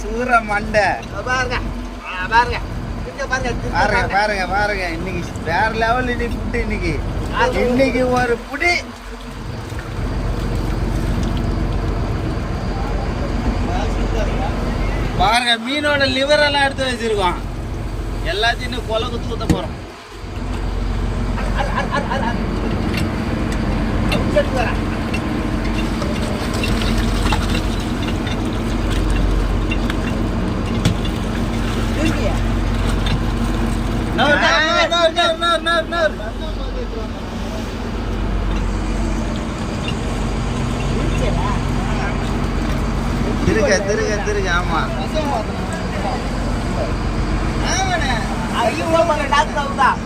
சூர மண்டை பாருங்க பாருங்க பாருங்க பாருங்க பாருங்க இன்னைக்கு வேற லெவல் ஃபுட்டு இன்னைக்கு ஒரு புடி பாருங்க மீனோட லிவர் எல்லாம் எடுத்து வச்சிருக்கோம் எல்லாத்தையும் கொலை குத்து ஊத்த போறோம் திருக ஆமா டாக்டர்